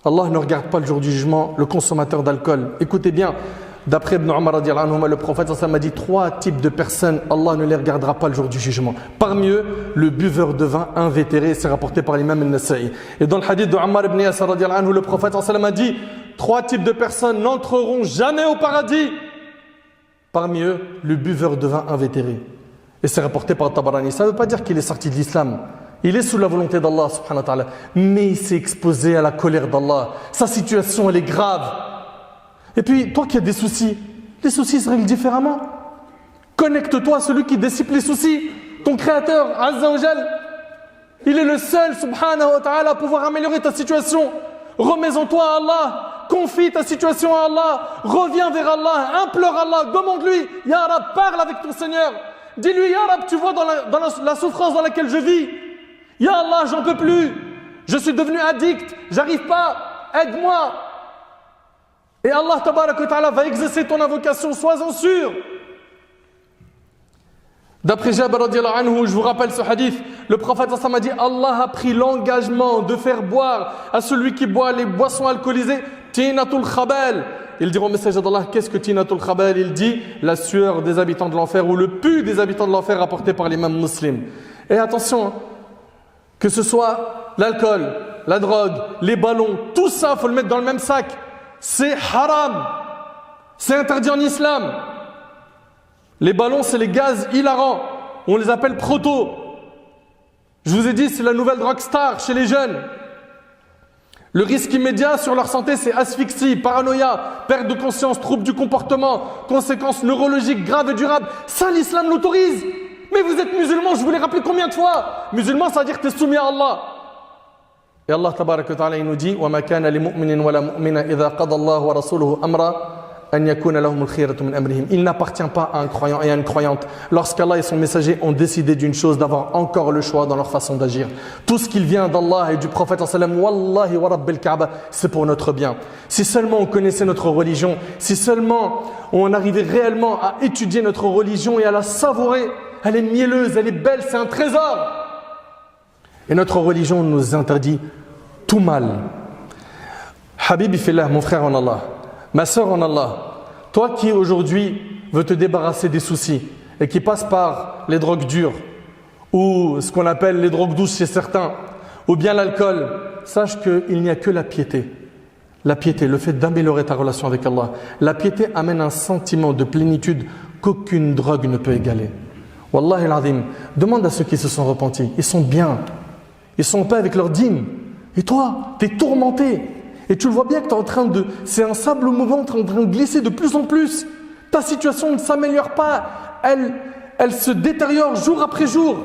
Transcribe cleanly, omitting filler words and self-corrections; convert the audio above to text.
Allah ne regarde pas le jour du jugement le consommateur d'alcool. Écoutez bien, d'après Ibn Umar radiyallahu anhu, le prophète m'a dit 3 types de personnes, Allah ne les regardera pas le jour du jugement. Parmi eux, le buveur de vin invétéré, c'est rapporté par l'imam al-Nasa'i. Et dans le hadith de Ammar ibn Yasir radiyallahu anhu, le prophète m'a dit 3 types de personnes n'entreront jamais au paradis. Parmi eux, le buveur de vin invétéré. Et c'est rapporté par Tabarani. Ça ne veut pas dire qu'il est sorti de l'islam. Il est sous la volonté d'Allah subhanahu wa ta'ala. Mais il s'est exposé à la colère d'Allah. Sa situation, elle est grave. Et puis, toi qui as des soucis, les soucis se règlent différemment. Connecte-toi à celui qui dissipe les soucis. Ton créateur, Azza wa Jal. Il est le seul, subhanahu wa ta'ala, à pouvoir améliorer ta situation. Remets-en-toi à Allah. Confie ta situation à Allah. Reviens vers Allah. Implore Allah. Demande-lui. Ya Rab, parle avec ton Seigneur. Dis-lui, Ya Rab, tu vois dans la souffrance dans laquelle je vis. Ya Allah, j'en peux plus. Je suis devenu addict. J'arrive pas. Aide-moi. Et Allah tabarak wa ta'ala va exaucer ton invocation. Sois-en sûr. D'après Jabir radiyallahu anhu, je vous rappelle ce hadith, le prophète a dit Allah a pris l'engagement de faire boire à celui qui boit les boissons alcoolisées Tinatul Khabal. Il dit au messager d'Allah, qu'est-ce que Tinatul Khabal? Il dit la sueur des habitants de l'enfer ou le pu des habitants de l'enfer rapporté par l'imam muslim. Et attention, que ce soit l'alcool, la drogue, les ballons, tout ça, il faut le mettre dans le même sac. C'est haram. C'est interdit en islam. Les ballons, c'est les gaz hilarants. On les appelle proto. Je vous ai dit, c'est la nouvelle rockstar chez les jeunes. Le risque immédiat sur leur santé, c'est asphyxie, paranoïa, perte de conscience, troubles du comportement, conséquences neurologiques graves et durables. Ça, l'islam l'autorise. Mais vous êtes musulman, je vous l'ai rappelé combien de fois? Musulman, ça veut dire que tu es soumis à Allah. Et Allah, tabarak wa ta'ala, il nous dit وَمَا كَانَ لِمُؤْمِنٍ وَلَا مُؤْمِنَ إِذَا قَضَى اللَّهُ وَرَسُولُهُ أَمْرًا Il n'appartient pas à un croyant et à une croyante lorsqu'Allah et son messager ont décidé d'une chose d'avoir encore le choix dans leur façon d'agir. Tout ce qui vient d'Allah et du prophète wallahi wa rabbil Kaaba, c'est pour notre bien. Si seulement on connaissait notre religion, si seulement on arrivait réellement à étudier notre religion et à la savourer, elle est mielleuse, elle est belle, c'est un trésor. Et notre religion nous interdit tout mal. Habibi fillah, mon frère en Allah, ma sœur en Allah, toi qui aujourd'hui veux te débarrasser des soucis et qui passe par les drogues dures ou ce qu'on appelle les drogues douces chez certains ou bien l'alcool, sache qu'il n'y a que la piété. La piété, le fait d'améliorer ta relation avec Allah. La piété amène un sentiment de plénitude qu'aucune drogue ne peut égaler. Wallahi al-azim, demande à ceux qui se sont repentis, ils sont bien, ils sont en paix avec leur dîme. Et toi, tu es tourmenté. Et tu le vois bien que tu es en train de... C'est un sable mouvant, tu es en train de glisser de plus en plus. Ta situation ne s'améliore pas. Elle se détériore jour après jour.